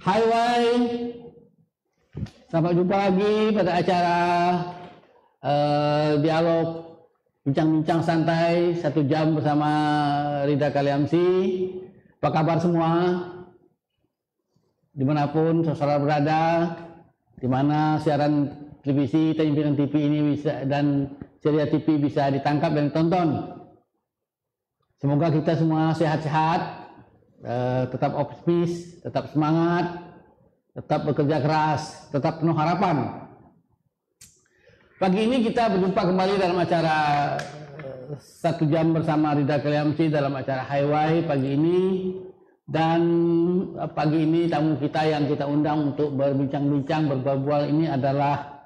Hai, selamat jumpa lagi pada acara dialog bincang-bincang santai 1 jam bersama Ridha Kaliamsi. Apa kabar semua? Dimanapun saudara berada, di mana siaran televisi, tayangan TV ini bisa dan serial TV bisa ditangkap dan ditonton. Semoga kita semua sehat-sehat, tetap optimis, tetap semangat, tetap bekerja keras, tetap penuh harapan. Pagi ini kita berjumpa kembali dalam acara 1 jam bersama Ridha Kaliamsi dalam acara Highway pagi ini. Dan pagi ini tamu kita yang kita undang untuk berbincang-bincang, berbual-bual ini adalah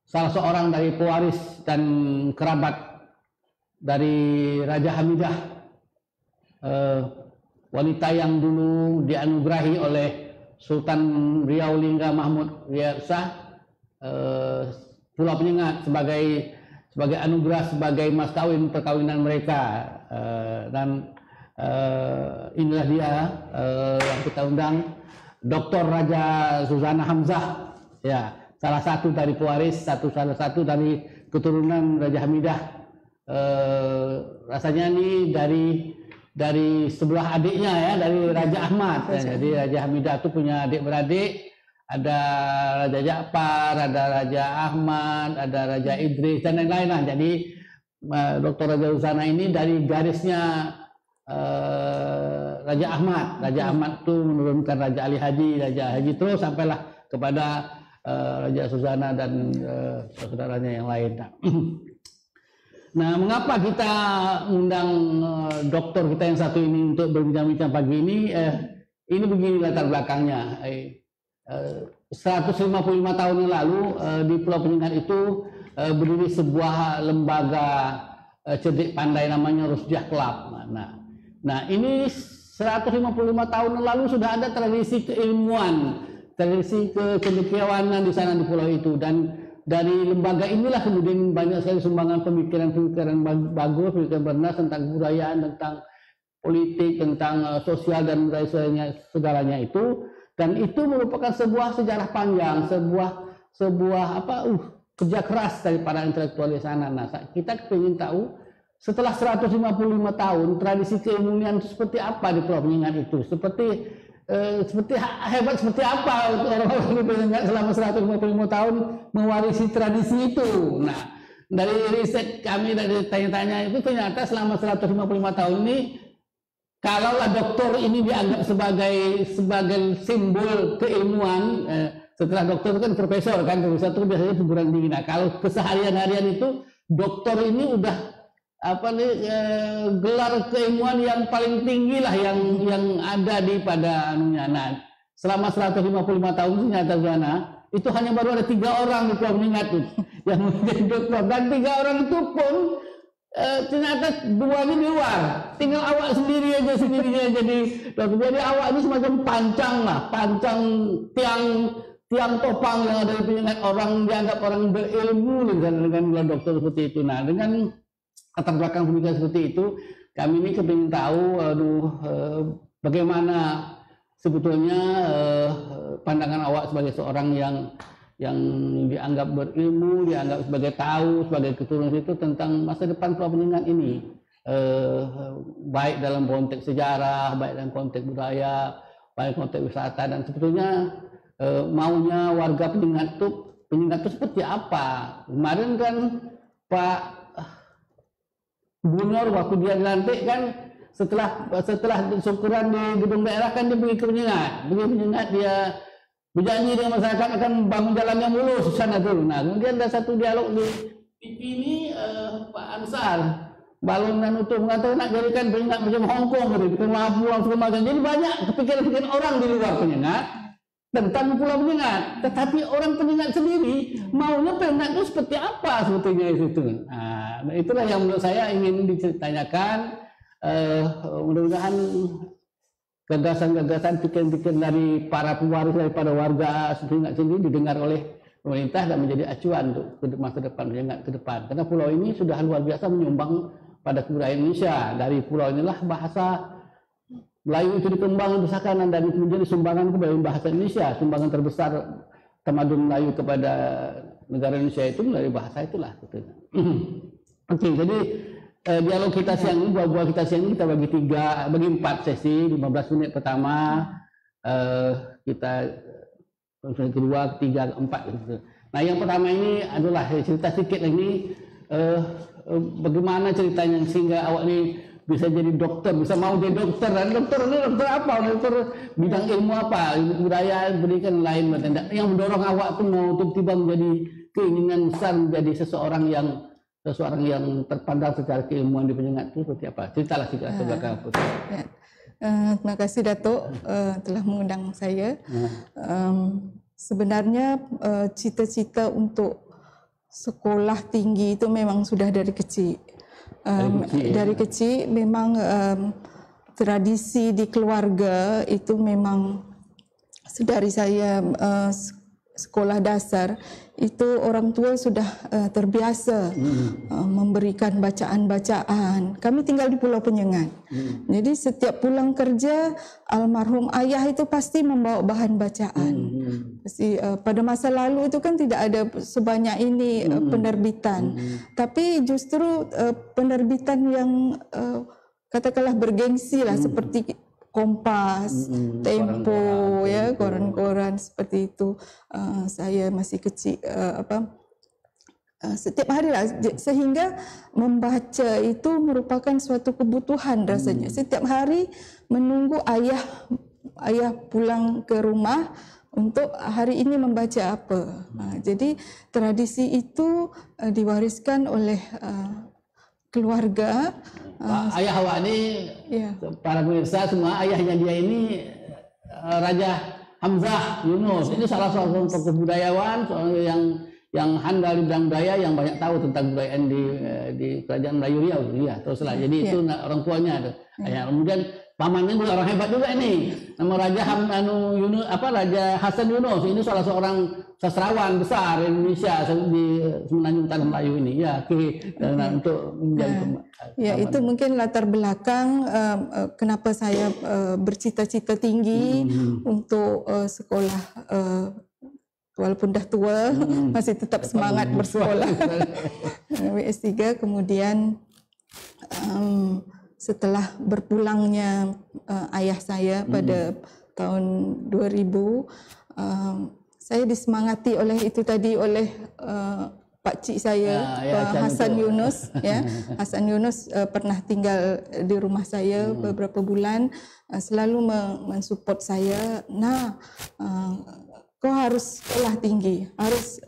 salah seorang dari pewaris dan kerabat dari Raja Hamidah, wanita yang dulu dianugerahi oleh Sultan Riau Lingga Mahmud Riyad Shah Pulau Penyengat sebagai anugerah, sebagai mas kawin perkawinan mereka. Dan inilah dia yang kita undang, Dr. Raja Suzana Hamzah, ya, salah satu dari pewaris, salah satu dari keturunan Raja Hamidah. Rasanya ini dari sebelah adiknya, ya, dari Raja Ahmad. Ya, jadi Raja Hamidah itu punya adik-beradik, ada Raja Ja'far, ada Raja Ahmad, ada Raja Idris dan lain-lain. Jadi Dr. Raja Suzana ini dari garisnya Raja Ahmad. Raja Ahmad itu menurunkan Raja Ali Haji terus sampailah kepada Raja Suzana dan saudaranya yang lain. Nah, mengapa kita undang dokter kita yang satu ini untuk berbincang-bincang pagi ini? Ini begini latar belakangnya. 155 tahun yang lalu di Pulau Penyengat itu berdiri sebuah lembaga cerdik pandai namanya Rusdiah Club. Nah, ini 155 tahun yang lalu sudah ada tradisi keilmuan, tradisi kecendekiawanan di sana di pulau itu, dan dari lembaga inilah kemudian banyak sekali sumbangan pemikiran-pemikiran bagus, pemikiran benar tentang kebudayaan, tentang politik, tentang sosial dan segalanya itu. Dan itu merupakan sebuah sejarah panjang, sebuah kerja keras dari para intelektual di sana. Nah, kita ingin tahu setelah 155 tahun tradisi keilmuan itu seperti apa di Pulau Penyengat itu, seperti hebat seperti apa orang-orang di Penyengat selama 155 tahun mewarisi tradisi itu. Nah, dari riset kami, dari tanya-tanya itu ternyata selama 155 tahun ini, kalaulah doktor ini dianggap sebagai simbol keilmuan, setelah doktor itu kan profesor itu biasanya perguruan tinggi. Nah, kalau keseharian-harian itu doktor ini udah gelar keilmuan yang paling tinggi lah yang ada di pada anunya. Nah, selama 155 tahun ternyata Zana itu hanya baru ada 3 orang di Pulau Penyengat yang menjadi dokter, dan 3 orang itu pun ternyata 2 ini di luar, tinggal awak sendirinya jadi dokter. Jadi awak ini semacam pancang tiang topang yang ada di Penyengat, orang dianggap orang berilmu dengan dokter seperti itu. Nah, dengan latar belakang pemikiran seperti itu, kami ini kepingin tahu bagaimana sebetulnya pandangan awak sebagai seorang yang dianggap berilmu, dianggap sebagai tahu, sebagai keturunan itu tentang masa depan Pulau Penyengat ini, baik dalam konteks sejarah, baik dalam konteks budaya, baik konteks wisata, dan sebetulnya maunya warga Penyengat itu seperti apa. Kemarin kan Pak Gubernur waktu dia dilantik kan, setelah syukuran di gedung daerah kan dia pergi ke Penyengat, dia berjanji dengan masyarakat akan bangun jalan yang mulus di sana tuh. Nah, kemudian ada satu dialog di TV ini, Pak Ansar Balon itu mengatakan nak jadikan Penyengat macam Hong Kong, bikin labuan segala macam. Jadi banyak kepikiran orang di luar Penyengat tentang Pulau Penyengat, tetapi orang Penyengat sendiri maunya Penyengat itu seperti apa sebetulnya itu. Nah, itulah yang menurut saya ingin diceritakan. Mudah-mudahan gagasan-gagasan pikiran-pikiran dari para pewaris, daripada warga Penyengat sendiri didengar oleh pemerintah dan menjadi acuan untuk masa depan Penyengat ke depan. Karena pulau ini sudah luar biasa menyumbang pada kebudayaan Indonesia. Dari pulau inilah bahasa Melayu itu dikembangkan, dibesarkan, dan kemudian disumbangkan kepada bahasa Indonesia. Sumbangan terbesar tamadun Melayu kepada negara Indonesia itu melalui bahasa itulah. Oke, jadi dialog kita siang ini, buah-buah kita siang ini kita bagi 4 sesi, 15 menit pertama, kita kedua, ketiga, keempat. Gitu. Nah, yang pertama ini adalah cerita sedikit lagi, bagaimana ceritanya sehingga awak ini bisa jadi dokter, bisa mau jadi dokter. Dan dokter ini dokter apa? Dokter bidang ilmu apa? Ilmu budaya, pendidikan lain. Yang mendorong awak tuh mau tiba-tiba menjadi keinginan besar menjadi seseorang yang terpandang secara keilmuan di Penyengat itu seperti apa? Ceritalah sedikit ke belakang. Terima kasih Datuk telah mengundang saya. Sebenarnya cita-cita untuk sekolah tinggi itu memang sudah dari kecil. Dari kecil memang tradisi di keluarga itu memang sedari saya sekolah dasar itu orang tua sudah terbiasa memberikan bacaan-bacaan. Kami tinggal di Pulau Penyengat. Jadi setiap pulang kerja almarhum ayah itu pasti membawa bahan bacaan. Pasti, pada masa lalu itu kan tidak ada sebanyak ini penerbitan. Tapi justru penerbitan yang katakanlah bergengsi lah seperti Kompas, Tempo, ya koran-koran seperti itu. Saya masih kecil, setiap hari lah, sehingga membaca itu merupakan suatu kebutuhan rasanya. Setiap hari menunggu ayah pulang ke rumah untuk hari ini membaca apa. Jadi tradisi itu diwariskan oleh keluarga. Ayah awak ini, para pemirsa semua, ayahnya dia ini Raja Hamzah Yunus. Ini salah seorang tokoh budayawan, yang handal di bidang budaya, yang banyak tahu tentang budayaan di Kerajaan Melayu Riau. Ya, teruslah. Jadi itu orang tuanya. Ayah. Kemudian pamannya juga orang hebat juga ini. Nama Raja Raja Hasan Yunus. Ini salah seorang sastrawan besar Indonesia di Semenanjung Tanah Melayu ini. Ya, untuk menjadi itu mungkin latar belakang kenapa saya bercita-cita tinggi untuk sekolah, walaupun dah tua masih tetap semangat bersekolah. S3, kemudian setelah berpulangnya ayah saya pada tahun 2000, saya disemangati oleh itu tadi, oleh Pak Cik saya, Pak Hasan Yunus. Hasan Yunus pernah tinggal di rumah saya beberapa bulan, selalu mensupport saya. Kau harus sekolah tinggi, harus.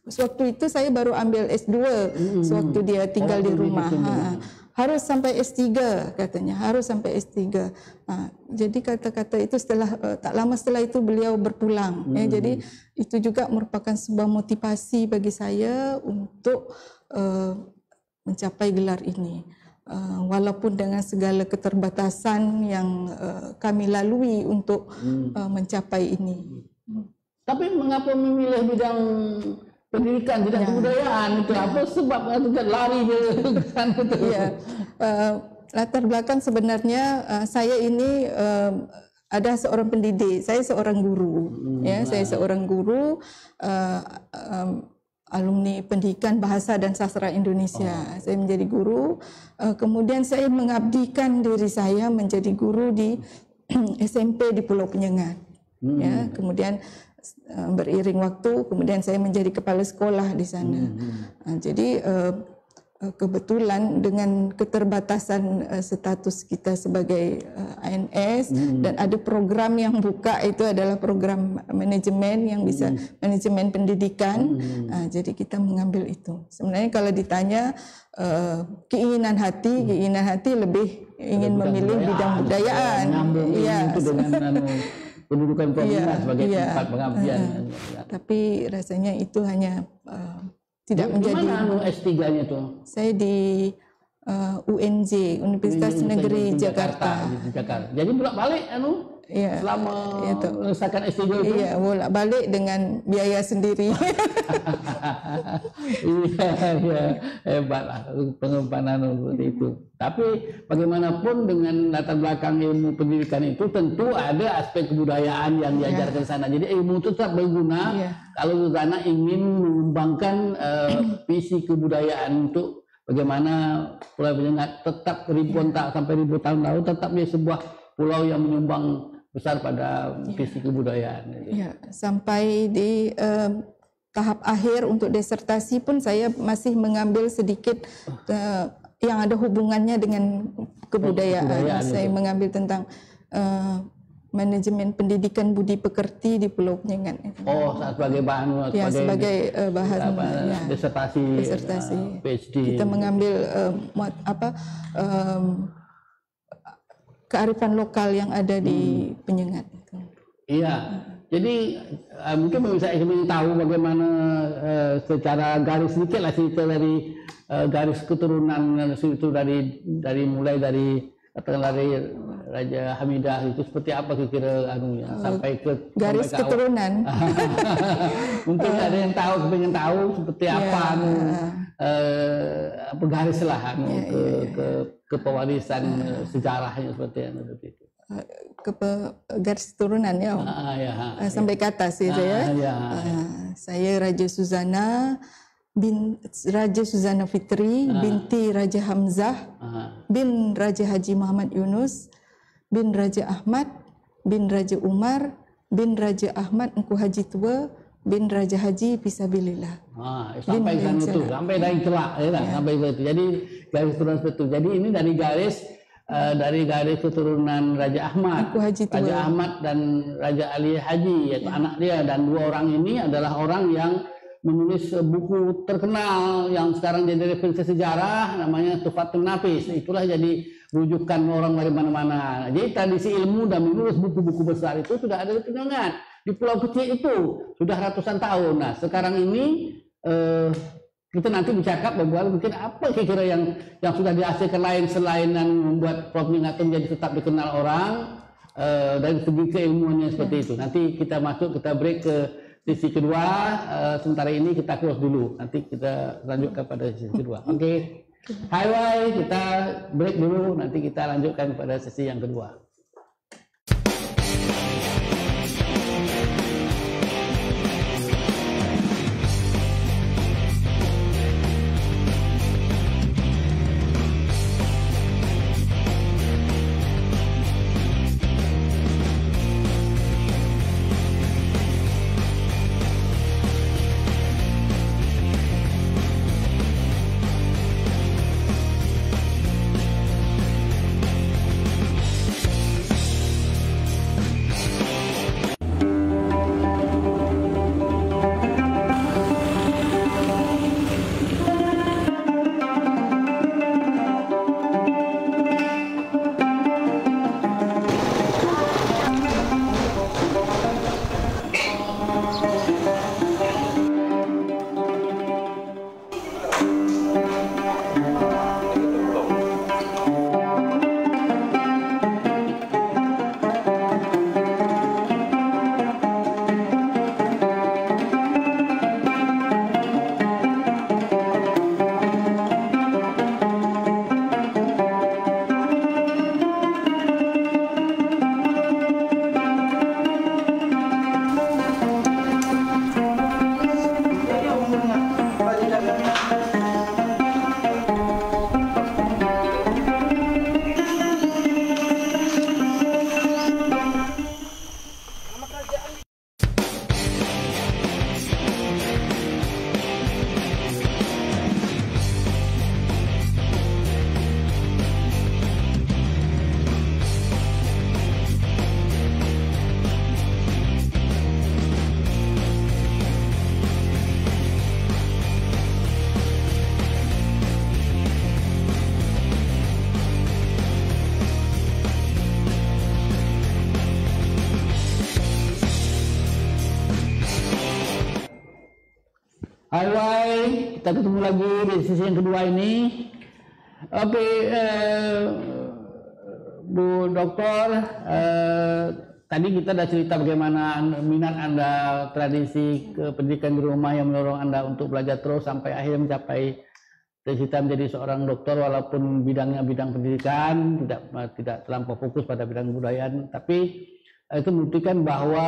Waktu itu saya baru ambil S2, sewaktu dia tinggal di rumah. Harus sampai S3 katanya, harus sampai S3. Jadi kata-kata itu tak lama setelah itu beliau berpulang. Jadi itu juga merupakan sebuah motivasi bagi saya untuk mencapai gelar ini. Walaupun dengan segala keterbatasan yang kami lalui untuk mencapai ini. Tapi mengapa memilih bidang pendidikan, bidang kebudayaan itu? Apa sebab tidak lari ke sana itu? Latar belakang sebenarnya saya ini ada seorang pendidik, saya seorang guru. Saya seorang guru, alumni pendidikan bahasa dan sastra Indonesia. Saya menjadi guru, kemudian saya mengabdikan diri saya menjadi guru di SMP di Pulau Penyengat. Kemudian beriring waktu, kemudian saya menjadi kepala sekolah di sana. Jadi kebetulan dengan keterbatasan status kita sebagai ANS dan ada program yang buka, itu adalah program manajemen yang bisa manajemen pendidikan. Jadi kita mengambil itu. Sebenarnya kalau ditanya keinginan hati lebih ingin memilih bidang budayaan. Itu dengan pendudukan provinsi sebagai tempat pengabdian. Tapi rasanya itu hanya tidak menjadi. Di mana S3-nya tuh? Saya di UNJ, Universitas Negeri Jakarta. Di Jakarta. Jadi bolak-balik Ya, selama menyelesaikan S3 itu. Iya, bolak-balik dengan biaya sendiri. Iya, hebatlah pengempanan seperti itu. Tapi bagaimanapun dengan latar belakang ilmu pendidikan itu tentu ada aspek kebudayaan yang diajarkan sana. Jadi ilmu itu tetap berguna kalau sana ingin mengembangkan visi kebudayaan untuk bagaimana Pulau Penyengat tetap ribuan sampai ribu tahun lalu tetap menjadi sebuah pulau yang menyumbang besar pada visi kebudayaan. Ya, sampai di tahap akhir untuk disertasi pun saya masih mengambil sedikit yang ada hubungannya dengan kebudayaan. Saya mengambil tentang manajemen pendidikan budi pekerti di Pulau Penyengat. Oh, sebagai bahan sebagai bahan disertasi PhD. Kita mengambil kearifan lokal yang ada di Penyengat. Iya, jadi mungkin saya ingin tahu bagaimana secara garis sedikit lah cerita dari garis keturunan itu mulai dari Raja Hamidah itu seperti apa kira-kira sampai ke garis sampai keturunan. Mungkin ada yang pengen tahu seperti apa garis lah ke pewarisan sejarahnya seperti itu. Ke garis turunan ya, sampai ke atas gitu ya. Saya Raja Suzana Fitri binti Raja Hamzah bin Raja Haji Muhammad Yunus bin Raja Ahmad bin Raja Umar bin Raja Ahmad Engku Haji Tua bin Raja Haji Fisabilillah. Sampai kan itu, sampai dari celak sampai itu. Jadi garis keturunan seperti itu. Jadi ini dari garis keturunan Raja Ahmad, Raja Ahmad dan Raja Ali Haji, yaitu anak dia, dan dua orang ini adalah orang yang menulis buku terkenal yang sekarang jadi referensi sejarah, namanya Tuhfatul Nafis. Itulah jadi rujukan orang dari mana-mana. Jadi tradisi ilmu dan menulis buku-buku besar itu sudah ada di Penyengat, di pulau kecil itu sudah ratusan tahun. Nah, sekarang ini kita nanti bercakap bahwa mungkin apa kira-kira yang sudah dihasilkan lain selain yang membuat Pulau Penyengat menjadi tetap dikenal orang dari segi keilmuannya seperti itu. Nanti kita break ke sisi kedua. Sementara ini kita close dulu. Nanti kita lanjutkan pada sisi kedua. Oke. Hai, kita break dulu. Nanti kita lanjutkan pada sesi yang kedua. Hai, kita ketemu lagi di sesi yang kedua ini. Oke, Bu Dokter, tadi kita sudah cerita bagaimana minat Anda tradisi pendidikan di rumah yang mendorong Anda untuk belajar terus sampai akhirnya mencapai cita-cita menjadi seorang dokter, walaupun bidangnya bidang pendidikan, tidak terlampau fokus pada bidang kebudayaan, tapi itu membuktikan bahwa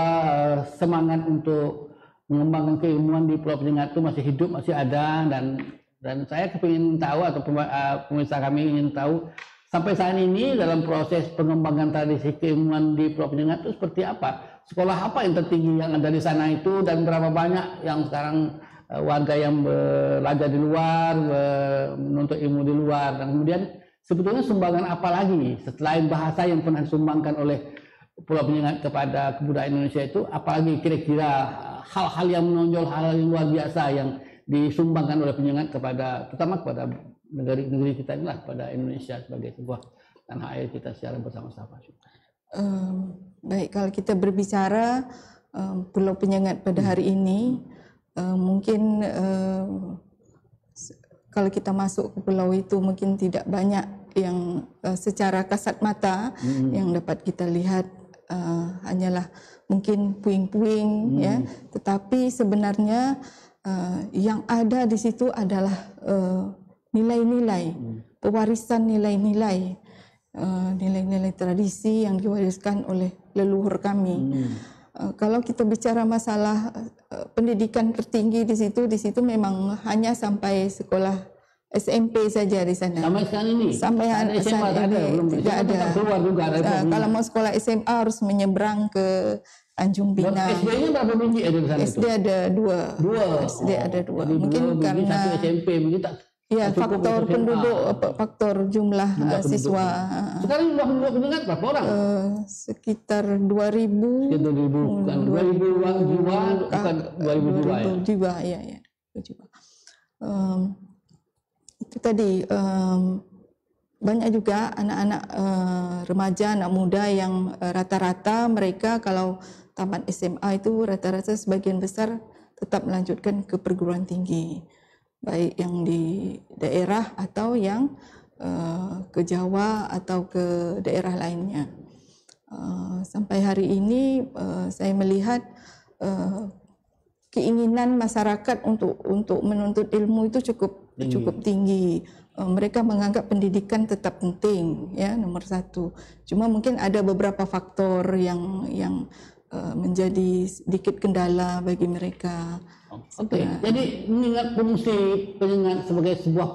semangat untuk mengembangkan keilmuan di Pulau Penyengat itu masih hidup, masih ada, dan saya kepingin tahu, atau pemirsa kami ingin tahu, sampai saat ini dalam proses pengembangan tradisi keilmuan di Pulau Penyengat itu seperti apa? Sekolah apa yang tertinggi yang ada di sana itu, dan berapa banyak yang sekarang warga yang belajar di luar, menuntut ilmu di luar, dan kemudian sebetulnya sumbangan apa lagi selain bahasa yang pernah disumbangkan oleh Pulau Penyengat kepada kebudayaan Indonesia itu, apalagi kira-kira hal-hal yang menonjol, hal-hal yang luar biasa yang disumbangkan oleh Penyengat kepada, terutama kepada negeri kita inilah, pada Indonesia sebagai sebuah tanah air kita secara bersama-sama. Baik, kalau kita berbicara Pulau Penyengat pada hari ini, mungkin kalau kita masuk ke pulau itu mungkin tidak banyak yang secara kasat mata yang dapat kita lihat, hanyalah mungkin puing-puing, ya. Tetapi sebenarnya yang ada di situ adalah nilai-nilai, pewarisan nilai-nilai, nilai-nilai tradisi yang diwariskan oleh leluhur kami. Kalau kita bicara masalah pendidikan tertinggi di situ memang hanya sampai sekolah SMP saja di sana. Sampai sekarang ini? Sampai SMA tidak ada. Kalau mau sekolah SMA harus menyeberang ke Tanjung Pinang. SD-nya berapa biji ada di sana? SD ada 2. SD ada 2. Mungkin karena satu SMP begitu tak. Ya, faktor penduduk, faktor jumlah siswa. Sekarang jumlah penduduk Penyengat berapa orang? Sekitar 2.000. Sekitar 2.000, bukan 2.000 jiwa, bukan 2.000 jiwa ya. Ya, jiwa. Itu tadi banyak juga anak-anak remaja, anak muda yang rata-rata mereka kalau tamat SMA itu rata-rata sebagian besar tetap melanjutkan ke perguruan tinggi, baik yang di daerah atau yang ke Jawa atau ke daerah lainnya. Sampai hari ini saya melihat keinginan masyarakat untuk menuntut ilmu itu cukup tinggi. Mereka menganggap pendidikan tetap penting, ya, nomor 1. Cuma mungkin ada beberapa faktor yang menjadi sedikit kendala bagi mereka. Oke. Jadi mengingat fungsi Penyengat sebagai sebuah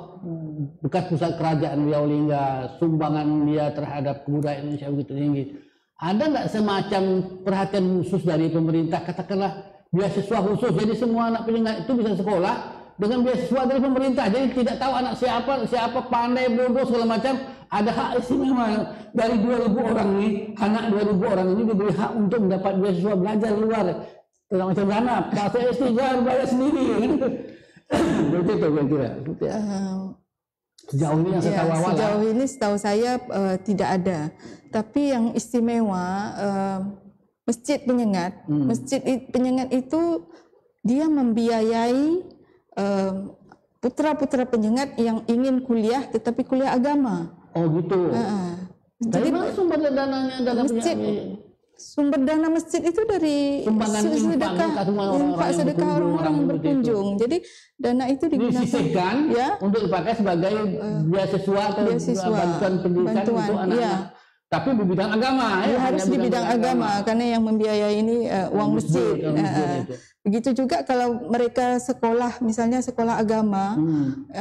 bekas pusat kerajaan Riau Lingga, sumbangan dia terhadap kebudayaan Indonesia begitu tinggi. Ada nggak semacam perhatian khusus dari pemerintah, katakanlah beasiswa khusus, jadi semua anak Penyengat itu bisa sekolah dengan beasiswa dari pemerintah, jadi tidak tahu anak siapa pandai, bodoh, segala macam, ada hak istimewa dari 2.000 orang ini, anak 2.000 orang ini diberi hak untuk mendapat beasiswa belajar luar, segala macam dana, bahasa SD jangan bayar sendiri, kan? Begitu kira-kira. Sejauh ini yang saya tahu awal. Sejauh ini setahu saya tidak ada, tapi yang istimewa Masjid Penyengat, Masjid Penyengat itu dia membiayai putra-putra Penyengat yang ingin kuliah tetapi kuliah agama. Oh gitu. Dari mana sumber dananya? Sumber dana masjid itu dari sedekah orang-orang berkunjung. Jadi dana itu digunakan disisihkan untuk dipakai sebagai beasiswa atau bantuan pendidikan untuk anak-anak. Tapi di bidang agama ya, harus di bidang agama karena yang membiayai ini uang masjid. Begitu juga kalau mereka sekolah, misalnya sekolah agama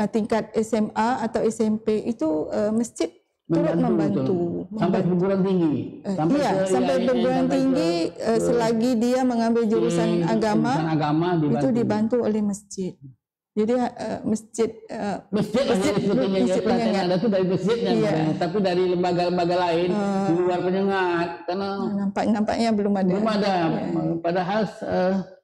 tingkat SMA atau SMP itu masjid turut membantu sampai perguruan tinggi. Sampai perguruan tinggi selagi dia mengambil jurusan agama itu dibantu oleh masjid. Jadi masjid Penyengat ada tuh dari masjidnya, tapi dari lembaga-lembaga lain di luar Penyengat karena nampaknya belum ada. Padahal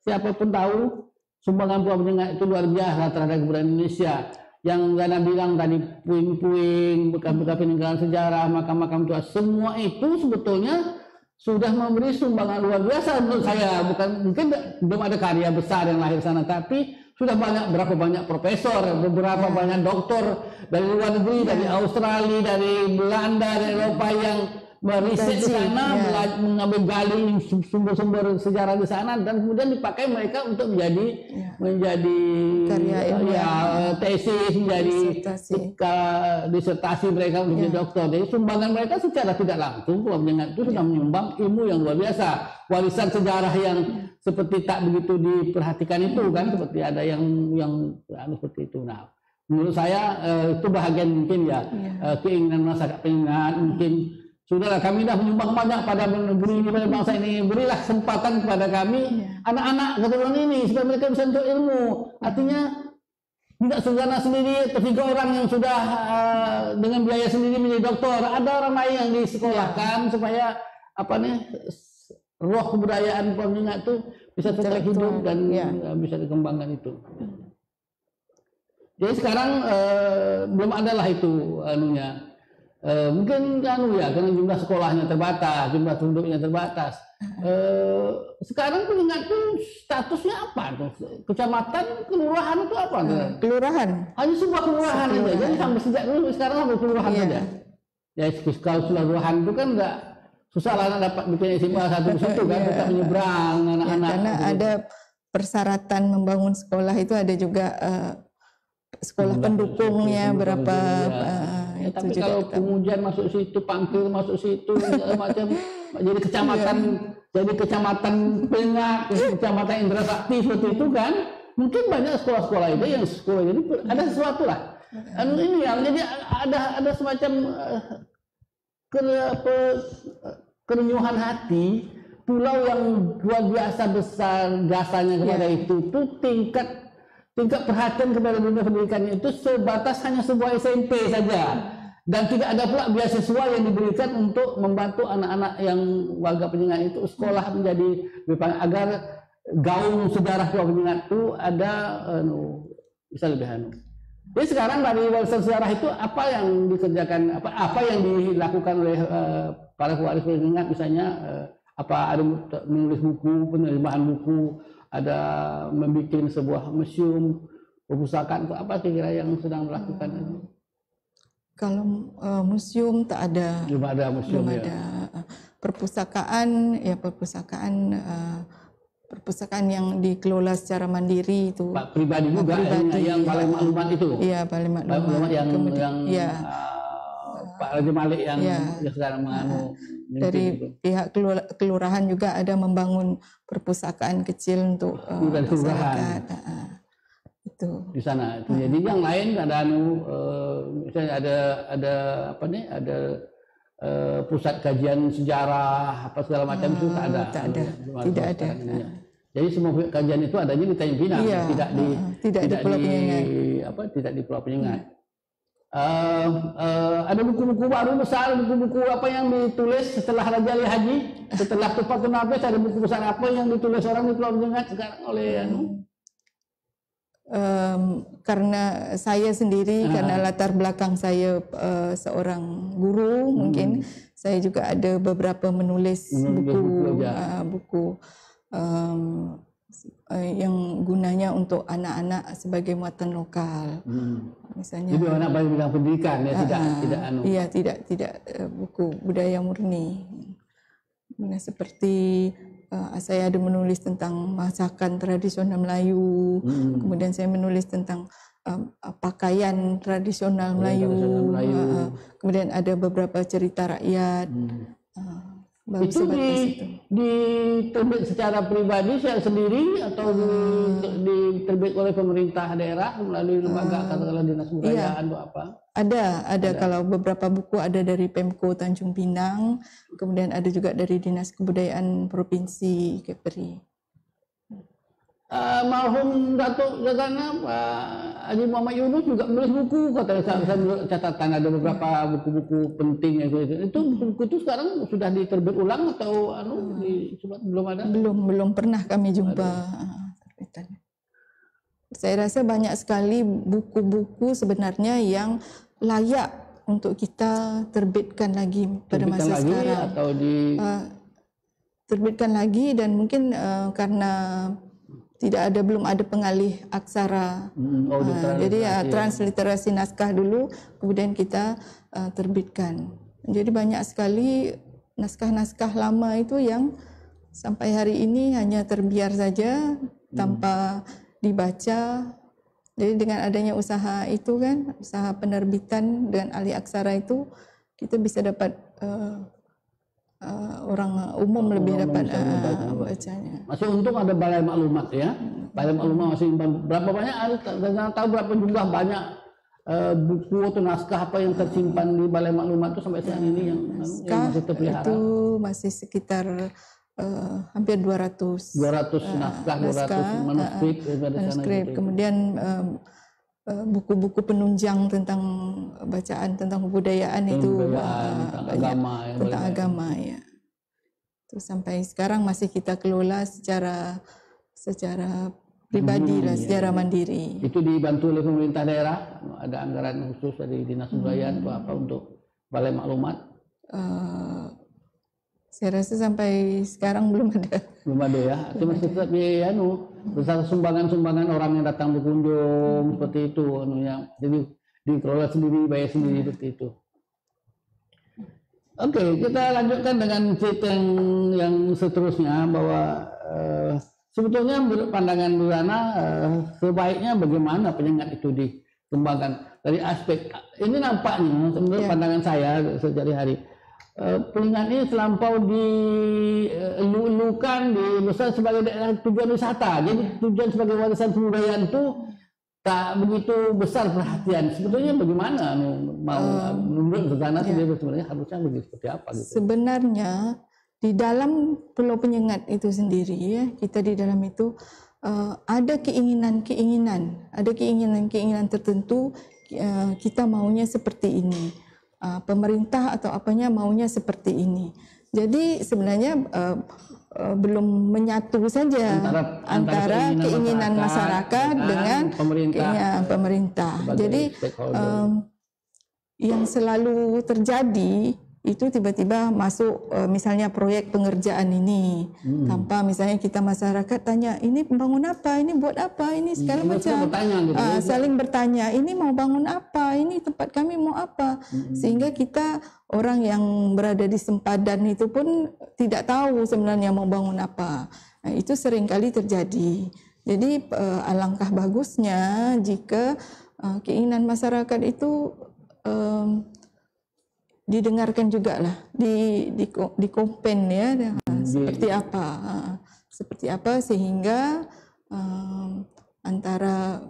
siapapun tahu sumbangan Pulau Penyengat itu luar biasa terhadap kebudayaan Indonesia. Yang Gana bilang tadi puing-puing, bekas-bekas peninggalan sejarah, makam-makam tua, semua itu sebetulnya sudah memberi sumbangan luar biasa menurut saya. Bukan mungkin belum ada karya besar yang lahir sana, tapi sudah berapa banyak profesor, beberapa banyak doktor dari luar negeri, dari Australia, dari Belanda, dari Eropa yang meriset di sana, mengambil gali sumber-sumber sejarah di sana, dan kemudian dipakai mereka untuk menjadi karya tesis, menjadi disertasi mereka untuk menjadi dokter. Jadi sumbangan mereka secara tidak langsung Pulau Penyengat itu sudah menyumbang ilmu yang luar biasa, warisan sejarah yang seperti tak begitu diperhatikan itu kan, seperti ada yang seperti itu. Nah, menurut saya itu bahagian mungkin keinginan masyarakat Penyengat mungkin. Sudahlah, kami dah menyumbang banyak pada negeri ini, pada bangsa ini. Berilah kesempatan kepada kami, anak-anak keturunan ini, supaya mereka bisa untuk ilmu. Artinya, tidak sederhana sendiri, 3 orang yang sudah dengan biaya sendiri menjadi doktor. Ada orang lain yang disekolahkan supaya roh kebudayaan Penyengat itu bisa tetap hidup dan bisa dikembangkan itu. Jadi sekarang belum ada lah itu mungkin karena jumlah sekolahnya terbatas, jumlah penduduknya terbatas. Sekarang Penyengat itu statusnya apa tuh? Kecamatan, kelurahan itu apa? Kelurahan. Hanya sebuah kelurahan saja. Jadi sampai sejak dulu sekarang sampai kelurahan saja. Ya kalau sudah kelurahan itu kan enggak susah lah dapat bikin SMA 1 di situ kan, tetap menyeberang anak-anak. Karena ada persyaratan membangun sekolah itu ada juga sekolah pendukungnya berapa. Tapi kalau pengujian masuk situ, Pangkil masuk situ, macam jadi kecamatan Penyengat, kecamatan Indrasakti seperti itu kan, mungkin banyak sekolah-sekolah itu yang sekolah jadi ada sesuatu lah. Ini yang jadi ada semacam kerenyuhan hati, pulau yang luar biasa besar jasanya kepada itu tingkat perhatian kepada dunia pendidikannya itu sebatas hanya sebuah SMP saja, dan tidak ada pula beasiswa yang diberikan untuk membantu anak-anak yang warga Penyengat itu sekolah menjadi agar gaung sejarah Pulau Penyengat itu ada bisa lebih Jadi sekarang dari warisan sejarah itu apa yang dikerjakan, apa yang dilakukan oleh para pewaris Penyengat, misalnya ada menulis buku, penerimaan buku, ada membuat sebuah museum, perpustakaan, itu apa kira-kira yang sedang melakukan? Kalau museum tak ada. Belum ada museum. Belum ada. Perpustakaan yang dikelola secara mandiri itu. Pak pribadi juga yang paling maklumat itu. Iya, paling maklumat. Pak Raja Malik yang sekarang dari pihak kelurahan juga ada membangun perpustakaan kecil untuk masyarakat. Itu di sana. Jadi yang lain ada misalnya ada pusat kajian sejarah apa segala macam itu tak ada. Tidak ada. Jadi semua kajian itu adanya di Tanjung Pinang, tidak di Pulau Penyengat. Tidak di Pulau Penyengat. Ada buku-buku baru besar, buku-buku apa yang ditulis setelah Raja Ali Haji, setelah Tufatul Nafis, ada buku besar apa yang ditulis orang di Pulau Penyengat sekarang oleh karena saya sendiri, karena latar belakang saya seorang guru, mungkin saya juga ada beberapa menulis buku yang gunanya untuk anak-anak sebagai muatan lokal. Misalnya jadi anak bidang pendidikan tidak buku budaya murni. Seperti saya ada menulis tentang masakan tradisional Melayu, kemudian saya menulis tentang pakaian tradisional Melayu, kemudian ada beberapa cerita rakyat. Itu diterbit secara pribadi saya sendiri atau diterbit oleh pemerintah daerah melalui lembaga katakanlah dinas kebudayaan atau apa? Ada. Kalau beberapa buku ada dari Pemko Tanjung Pinang, kemudian ada juga dari Dinas Kebudayaan Provinsi Kepri. Marhum Datuk Jagana Haji Muhammad Yunus juga menulis buku, katanya saya catatan ada beberapa buku-buku penting itu buku itu sekarang sudah diterbit ulang atau belum ada? Belum pernah kami jumpa terbitannya. Saya rasa banyak sekali buku-buku sebenarnya yang layak untuk kita terbitkan lagi pada masa sekarang. Atau terbitkan lagi, dan mungkin karena belum ada pengalih aksara, jadi ya transliterasi naskah dulu, kemudian kita terbitkan. Jadi banyak sekali naskah-naskah lama itu yang sampai hari ini hanya terbiar saja tanpa dibaca. Jadi dengan adanya usaha itu kan, usaha penerbitan dengan alih aksara itu, kita bisa dapat orang umum lebih dapat bacanya. Masih untung ada balai maklumat ya. Balai maklumat masih berapa banyak, tahu berapa jumlah banyak buku atau naskah apa yang tersimpan di balai maklumat itu sampai saat ini yang masih terpelihara. Itu masih sekitar hampir 200 naskah, 200 manuskrip. Kemudian buku-buku penunjang tentang bacaan tentang kebudayaan itu tentang agama ya. Itu sampai sekarang masih kita kelola secara pribadi lah, secara mandiri. Itu dibantu oleh pemerintah daerah, ada anggaran khusus dari Dinas Kebudayaan atau apa untuk balai maklumat? Saya rasa sampai sekarang belum ada. Belum ada ya. Itu masih tetap besar sumbangan-sumbangan orang yang datang berkunjung seperti itu, jadi dikelola sendiri, bayar sendiri seperti itu. Oke, kita lanjutkan dengan cerita yang seterusnya, bahwa sebetulnya menurut pandangan Bu Rana, sebaiknya bagaimana penyengat itu dikembangkan dari aspek ini. Nampaknya menurut pandangan saya sehari-hari, penyengat ini terlampau dielu-elukan, besar sebagai daerah tujuan wisata. Jadi tujuan sebagai warisan kebudayaan itu tak begitu besar perhatian. Sebetulnya bagaimana menurut Bu Rana sendiri, sebenarnya harusnya begitu seperti apa gitu? Sebenarnya di dalam Pulau Penyengat itu sendiri ya, kita di dalam itu ada keinginan tertentu, kita maunya seperti ini. Pemerintah atau apanya maunya seperti ini. Jadi sebenarnya belum menyatu saja antara keinginan masyarakat dengan pemerintah. Jadi yang selalu terjadi itu tiba-tiba masuk misalnya proyek pengerjaan ini, tanpa misalnya kita masyarakat tanya, ini membangun apa, ini buat apa, ini segala macam, saling bertanya, ini mau bangun apa, ini tempat kami mau apa, sehingga kita orang yang berada di sempadan itu pun tidak tahu sebenarnya mau bangun apa. Nah, itu seringkali terjadi. Jadi alangkah bagusnya jika keinginan masyarakat itu didengarkan juga lah, di kompen ya, seperti apa sehingga antara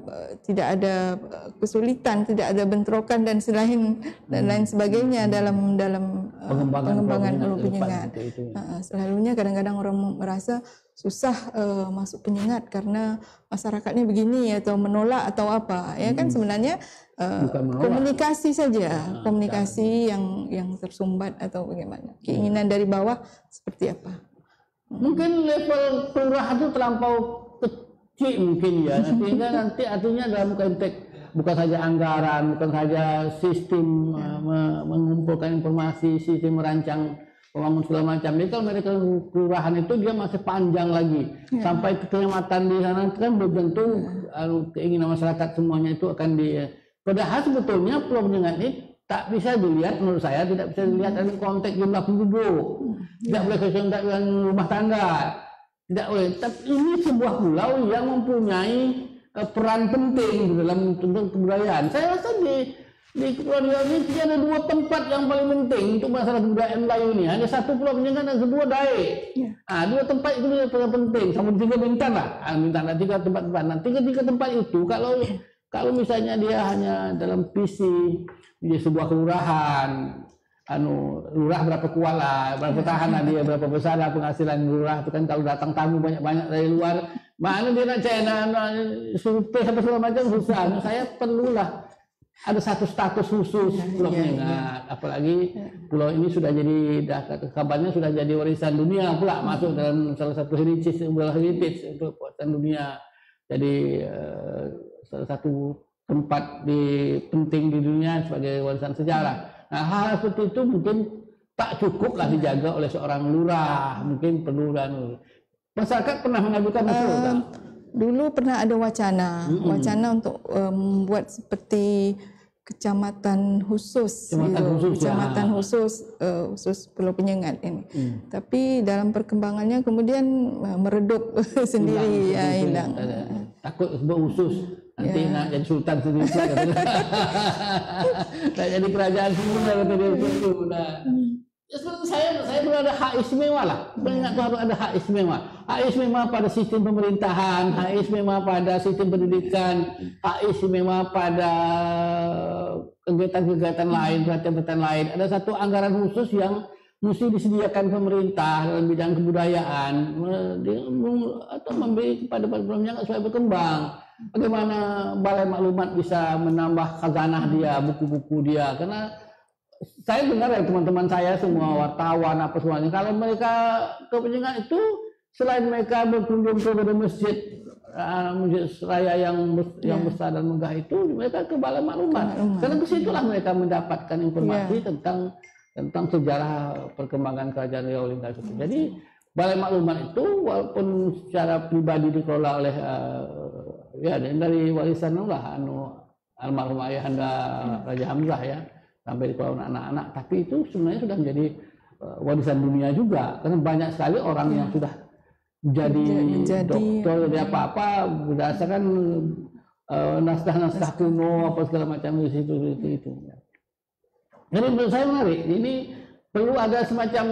tidak ada kesulitan, tidak ada bentrokan dan lain sebagainya dalam pengembangan Pulau Penyengat. Selalunya kadang-kadang orang merasa susah masuk Penyengat karena masyarakatnya begini atau menolak atau apa ya kan, sebenarnya komunikasi saja, komunikasi yang tersumbat atau bagaimana, keinginan dari bawah seperti apa. Mungkin level kelurahan itu terlampau kecil mungkin ya, sehingga nanti artinya dalam konteks bukan saja anggaran, bukan saja sistem mengumpulkan informasi, sistem merancang pembangun segala macam. Jadi kalau mereka kelurahan itu dia masih panjang lagi sampai ke kecamatan di sana kan belum tentu keinginan masyarakat semuanya itu akan padahal sebetulnya Pulau Penyengat ini tak bisa dilihat, menurut saya tidak bisa dilihat dalam konteks jumlah penduduk, tidak boleh kontak dengan rumah tangga, tidak boleh. Tapi ini sebuah pulau yang mempunyai peran penting dalam tentang kebudayaan. Saya rasa di Kepulauan Riau ini ada dua tempat yang paling penting untuk masalah kebudayaan Melayu ini. Hanya satu Pulau Penyengat dan kedua Dae. Dua tempat itu paling penting. Sama tiga Bintan lah, Bintan ada tiga tempat-tempat. Nah, tiga tempat itu kalau misalnya dia hanya dalam visi di sebuah kelurahan, lurah berapa kuat lah, berapa tahanan dia, berapa besar lah penghasilan lurah itu kan, kalau datang tamu banyak-banyak dari luar, mana dia nak survei apa segala macam susah. Saya perlulah ada satu status khusus Pulau Penyengat, apalagi pulau ini sudah jadi, kabarnya sudah jadi warisan dunia pula, masuk dalam salah satu heritage untuk warisan dunia. Jadi salah satu tempat penting di dunia sebagai warisan sejarah. Nah, hal seperti itu mungkin tak cukuplah dijaga oleh seorang lurah, mungkin perlu dan masyarakat pernah mengajukan usul tak? Dulu pernah ada wacana untuk membuat seperti kecamatan khusus, kecamatan khusus Pulau Penyengat ini. Tapi dalam perkembangannya kemudian meredup sendiri, hilang. Takut sebut khusus, nanti nak jadi sultan sendiri pula. Nak jadi kerajaan semua kata dia begitu. Saya perlu ada hak istimewa lah. Penyengat itu harus ada hak istimewa. Hak istimewa pada sistem pemerintahan, hak istimewa pada sistem pendidikan, hak istimewa pada kegiatan-kegiatan lain, perhatian-perhatian lain. Ada satu anggaran khusus yang mesti disediakan pemerintah dalam bidang kebudayaan atau memberi kepada penyengat supaya berkembang. Bagaimana Balai Maklumat bisa menambah khazanah dia, buku-buku dia, karena saya dengar dari teman-teman saya semua wartawan apa semuanya, kalau mereka ke Penyengat itu selain mereka berkunjung ke masjid raya yang besar dan megah itu, mereka ke Balai Maklumat. Karena kesitulah mereka mendapatkan informasi tentang sejarah perkembangan kerajaan Riau Lintas itu. Jadi Balai Maklumat itu walaupun secara pribadi dikelola oleh dari warisan almarhum ayahanda Raja Hamzah ya, sampai dikelola oleh anak-anak, tapi itu sebenarnya sudah menjadi warisan dunia juga, karena banyak sekali orang yang sudah jadi dokter, jadi apa-apa berdasarkan naskah-naskah kuno apa segala macam itu. Jadi menurut saya menarik, ini perlu ada semacam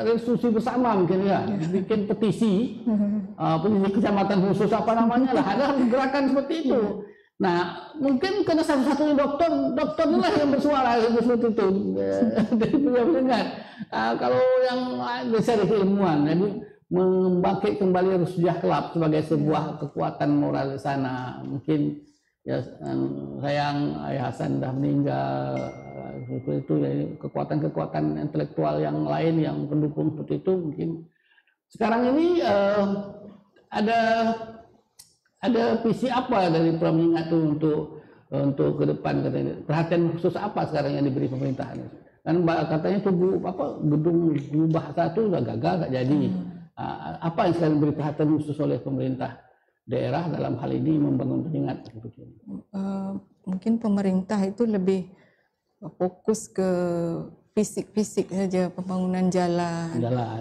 resolusi bersama mungkin ya, bikin petisi, petisi kecamatan khusus apa namanya lah, ada gerakan seperti itu. Nah, mungkin karena satu-satunya dokter inilah yang bersuara seperti itu dari Penyengat. Kalau yang besar itu ilmuwan, jadi membangkit kembali Rusdiah Club sebagai sebuah kekuatan moral di sana. Mungkin ya sayang Ayah Hasan sudah meninggal, seperti itu, jadi kekuatan-kekuatan intelektual yang lain yang pendukung seperti itu mungkin sekarang ini ada visi apa dari Penyengat itu untuk ke depan, katanya perhatian khusus apa sekarang yang diberi pemerintahan? Kan katanya gedung bahasa itu sudah gagal, gak jadi. Apa yang sekarang diberi perhatian khusus oleh pemerintah daerah dalam hal ini membangun Penyengat? Mungkin pemerintah itu lebih fokus ke fisik saja, pembangunan jalan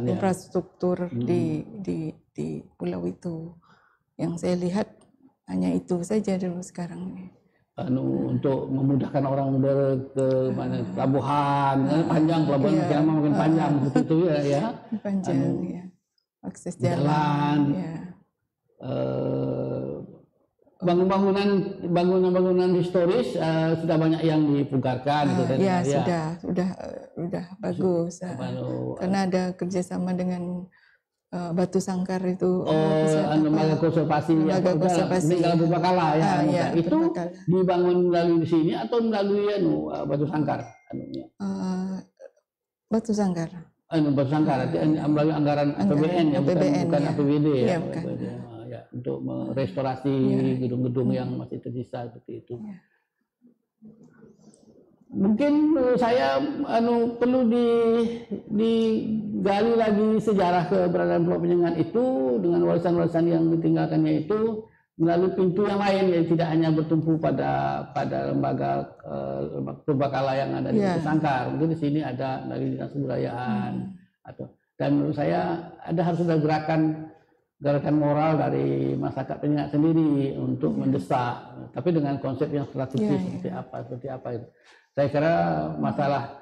infrastruktur di pulau itu. Yang saya lihat hanya itu saja dulu sekarang ini. Untuk memudahkan orang ke mana pelabuhan, panjang pelabuhan makin panjang begitu ya. Panjang ya. Akses jalan. Bangunan historis sudah banyak yang dipugarkan. Sudah bagus. Karena ada kerjasama dengan Batu Sangkar itu, lembaga konservasi Tinggal Purbalingga ya. Itu dibangun melalui di sini atau melalui Batu Sangkar? Batu Sangkar. Batu Sangkar melalui anggaran APBN ya, bukan APBD ya. Untuk merestorasi gedung-gedung yang masih tersisa seperti itu. Mungkin saya perlu digali lagi sejarah keberadaan Pulau Penyengat itu dengan warisan-warisan yang ditinggalkannya itu melalui pintu yang lain, yang tidak hanya bertumpu pada lembaga purbakala yang ada di Batu Sangkar. Mungkin di sini ada dari dinas kebudayaan dan menurut saya harus ada gerakan moral dari masyarakat Penyengat sendiri untuk mendesak, tapi dengan konsep yang strategis seperti apa itu. Saya kira masalah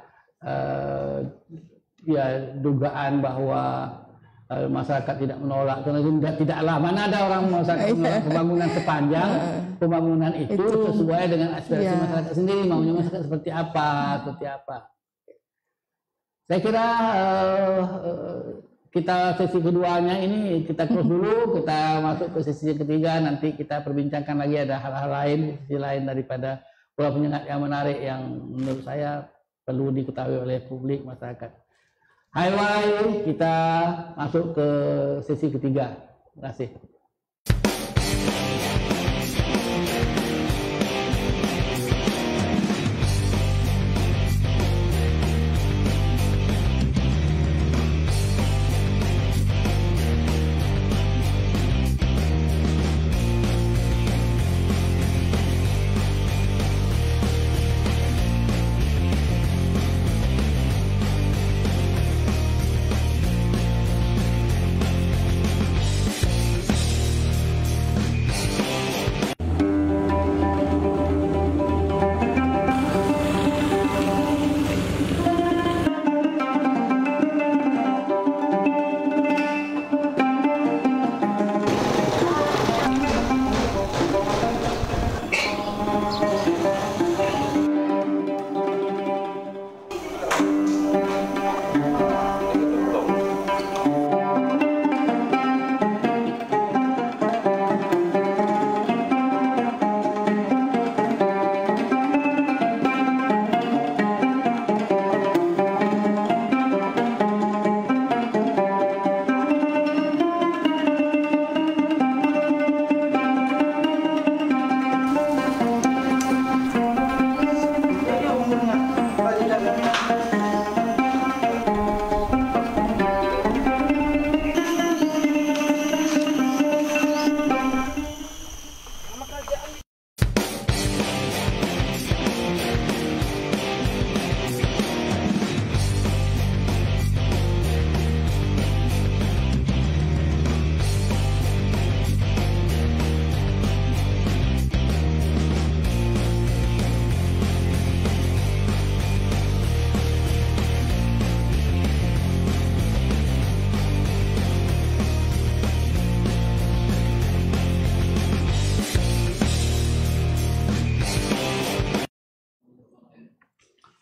dugaan bahwa masyarakat tidak menolak, karena tidaklah, mana ada orang masyarakat pembangunan sepanjang pembangunan itu sesuai dengan aspirasi masyarakat sendiri, maunya masyarakat seperti apa. Saya kira kita sesi keduanya ini kita close dulu, kita masuk ke sesi ketiga, nanti kita perbincangkan lagi ada hal-hal lain, sisi lain daripada Pulau Penyengat yang menarik yang menurut saya perlu diketahui oleh publik masyarakat. Highlight, kita masuk ke sesi ketiga. Terima kasih.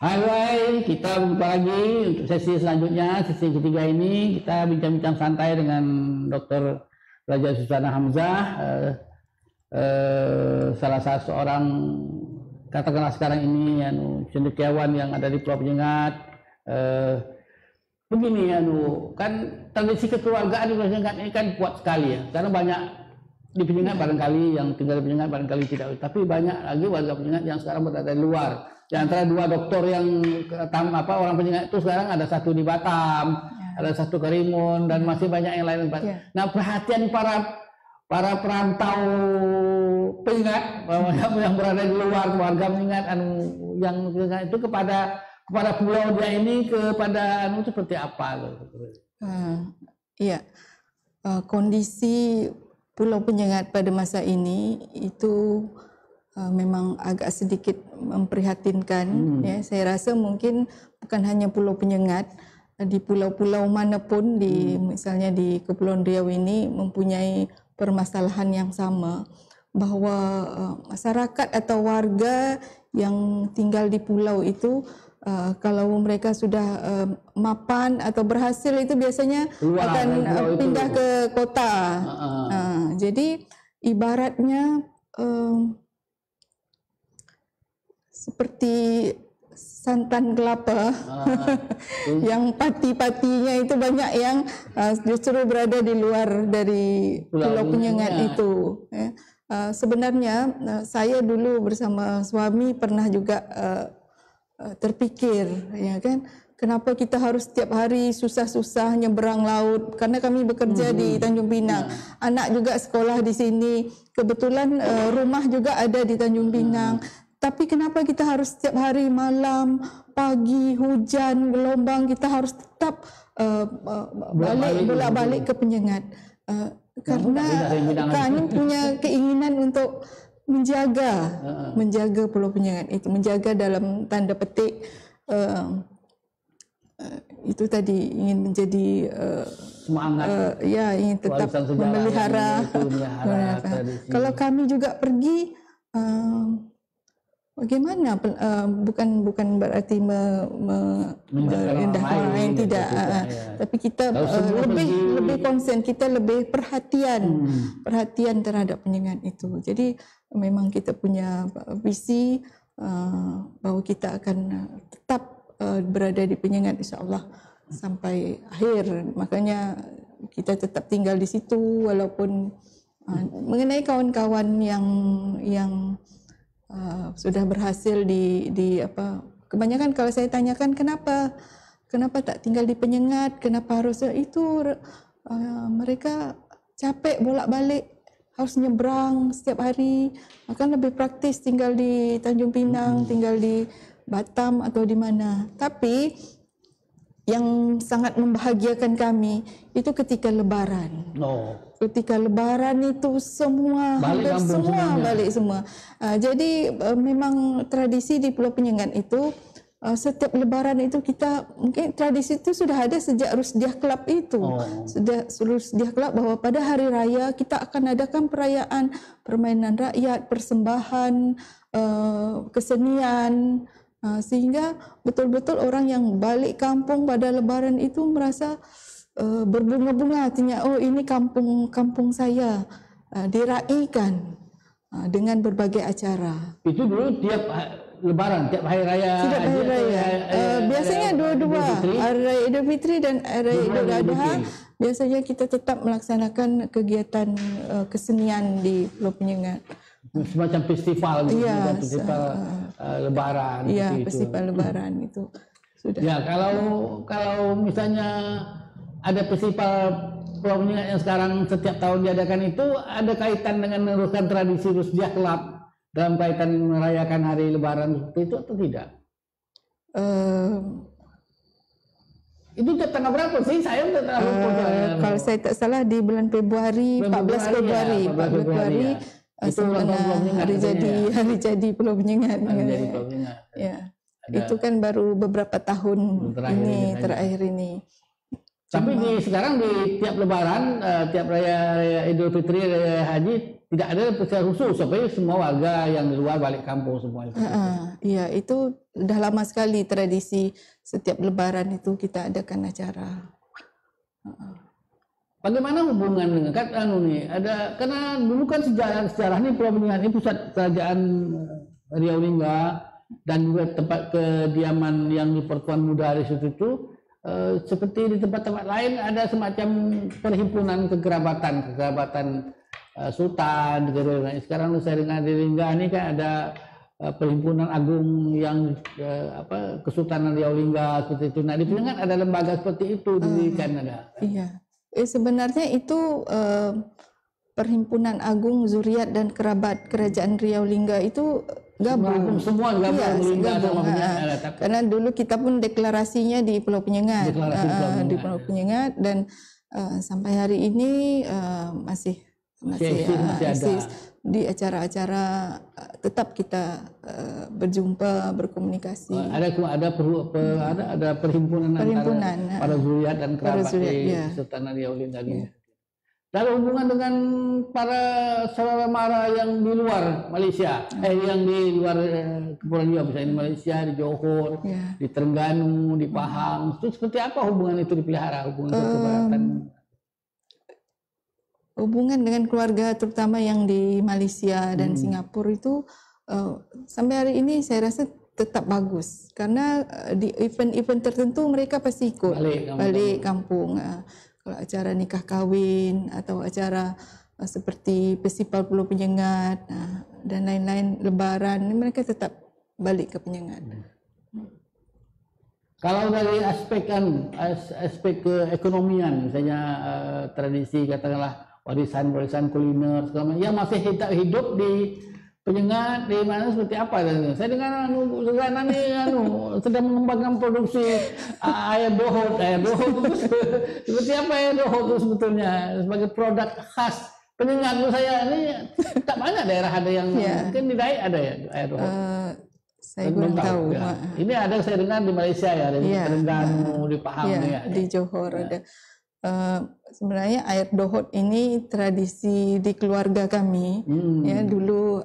Hai, kita berjumpa lagi untuk sesi selanjutnya, sesi ketiga ini kita bincang-bincang santai dengan Dr. Raja Susana Hamzah, salah satu seorang katakanlah sekarang ini cendekiawan yang ada di Pulau Penyengat. Begini kan tradisi kekeluargaan di Pulau Penyengat ini kan kuat sekali ya, karena banyak di Penyengat barangkali yang tinggal di Penyengat barangkali tidak, tapi banyak lagi warga Penyengat yang sekarang berada di luar. Di antara dua dokter yang orang Penyengat itu sekarang ada satu di Batam, ada satu Karimun, dan masih banyak yang lain. Nah, perhatian para perantau Penyengat yang berada di luar, warga Penyengat yang itu kepada pulau dia ini, kepada seperti apa? Iya, kondisi Pulau Penyengat pada masa ini itu memang agak sedikit memprihatinkan. Ya, saya rasa mungkin bukan hanya Pulau Penyengat, di pulau-pulau manapun misalnya di Kepulauan Riau ini mempunyai permasalahan yang sama, bahwa masyarakat atau warga yang tinggal di pulau itu kalau mereka sudah mapan atau berhasil itu biasanya akan pindah ke kota. Jadi ibaratnya seperti santan kelapa yang pati-patinya itu banyak yang justru berada di luar dari Pulau Penyengat itu. Sebenarnya saya dulu bersama suami pernah juga terpikir, ya kan, kenapa kita harus setiap hari susah-susah nyeberang laut, karena kami bekerja di Tanjung Pinang, anak juga sekolah di sini, kebetulan rumah juga ada di Tanjung Pinang. Tapi kenapa kita harus setiap hari, malam, pagi, hujan, gelombang, kita harus tetap bolak-balik ke Penyengat. Karena kami punya keinginan untuk menjaga Pulau Penyengat itu, menjaga dalam tanda petik itu tadi, ingin menjadi semangat, ingin tetap memelihara. Kalau kami juga pergi, bagaimana? Bukan berarti merendahkan orang lain, tidak. Tapi kita lebih konsen, kita lebih perhatian terhadap Penyengat itu. Jadi memang kita punya visi bahwa kita akan tetap berada di Penyengat insya-Allah sampai akhir. Makanya kita tetap tinggal di situ, walaupun mengenai kawan-kawan yang sudah berhasil kebanyakan kalau saya tanyakan kenapa tak tinggal di Penyengat, kenapa harus itu, mereka capek bolak-balik, harus nyebrang setiap hari, akan lebih praktis tinggal di Tanjung Pinang, tinggal di Batam atau di mana. Tapi yang sangat membahagiakan kami itu ketika Lebaran. Ketika Lebaran itu hampir semua balik semua. Jadi memang tradisi di Pulau Penyengat itu setiap Lebaran itu kita, mungkin tradisi itu sudah ada sejak Rusdiah Club itu. Sudah Rusdiah Club bahwa pada hari raya kita akan adakan perayaan, permainan rakyat, persembahan, kesenian, sehingga betul-betul orang yang balik kampung pada Lebaran itu merasa berbunga-bunga, artinya ini kampung saya, diraikan dengan berbagai acara. Itu dulu tiap Lebaran, tiap hari raya. Tiap hari raya. Biasanya dua-dua, Hari Raya Idul Fitri dan Hari Raya Idul Adha. Biasanya kita tetap melaksanakan kegiatan kesenian di Pulau Penyengat. Semacam festival, festival Lebaran. Iya, festival Lebaran itu sudah. Ya, kalau misalnya ada festival Pulau Penyengat yang sekarang setiap tahun diadakan, itu ada kaitan dengan meneruskan tradisi Rusdiah Club dalam kaitan merayakan hari Lebaran seperti itu atau tidak? Itu tanggal berapa sih? Saya udah tahu. Kalau saya tak salah di bulan Februari, 14 Februari. Itu hari jadi Pulau Penyengat. Ya. Itu kan baru beberapa tahun terakhir ini. Tapi sekarang di tiap Lebaran, tiap raya Idul Fitri, raya Haji tidak ada persiapan khusus, supaya semua warga yang di luar balik kampung semua. Iya, itu udah lama sekali tradisi setiap Lebaran itu kita adakan acara. Bagaimana hubungan dengan ada karena dulu kan sejarah ini Pulau Penyengat ini pusat kerajaan Riau Lingga dan juga tempat kediaman yang di Pertuan Muda di situ itu. Seperti di tempat-tempat lain ada semacam perhimpunan kekerabatan sultan gitu. Sekarang saya dengar di Lingga ini kan ada perhimpunan agung yang Kesultanan Riau Lingga seperti itu. Nah di Penyengat ada lembaga seperti itu didirikan ada. Iya, sebenarnya itu Perhimpunan Agung Zuriat dan Kerabat Kerajaan Riau Lingga itu gabung. Semua gabung, karena dulu kita pun deklarasinya di Pulau Penyengat, di Pulau Penyengat dan sampai hari ini masih ada di acara-acara tetap kita berjumpa, berkomunikasi. Ada perhimpunan antara para zuriat dan kerabat di Kesultanan Riau Lingga. Lalu hubungan dengan para saudara mara yang di luar Malaysia, yang di luar Kepulauan Riau, misalnya di Malaysia, di Johor, di Terengganu, di Pahang, itu seperti apa hubungan itu dipelihara, hubungan kekerabatan? Hubungan dengan keluarga terutama yang di Malaysia dan Singapura itu sampai hari ini saya rasa tetap bagus, karena di event-event tertentu mereka pasti ikut balik kampung. Kalau acara nikah kahwin atau acara seperti Festival Pulau Penyengat dan lain-lain, Lebaran, mereka tetap balik ke Penyengat. Kalau dari aspek keekonomian, misalnya tradisi katakanlah warisan kuliner, yang masih hidup di Penyengat di mana seperti apa? Saya dengar Sugana ini sedang mengembangkan produksi air dohot itu seperti apa air dohot itu sebetulnya sebagai produk khas Penyengat. Saya ini tak banyak daerah ada yang mungkin di Dayak ada ya air dohot. Saya belum tahu. Ya. Ini ada saya dengar di Malaysia ya, di Terengganu, di Pahang di Johor ada. Sebenarnya air dohot ini tradisi di keluarga kami. Ya, dulu